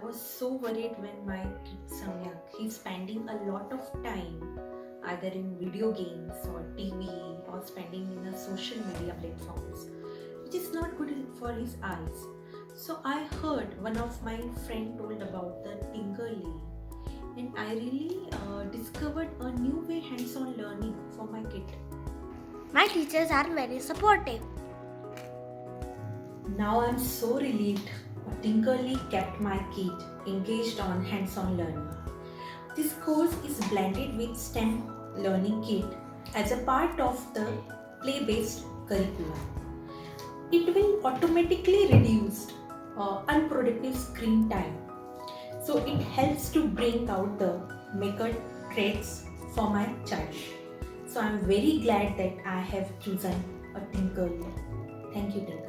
was so worried when my kid Samyak, he's spending a lot of time either in video games or TV or spending in the social media platforms, which is not good for his eyes. So I heard one of my friend told about the Tinkerly, and I really discovered a new way hands-on learning for my kid. My teachers are very supportive. Now I'm so relieved. Tinkerly kept my kid engaged on hands-on learning. This course is blended with STEM learning kit as a part of the play-based curriculum. It will automatically reduce unproductive screen time. So it helps to bring out the maker traits for my child. So I'm very glad that I have chosen a Tinkerly. Thank you, Tinker.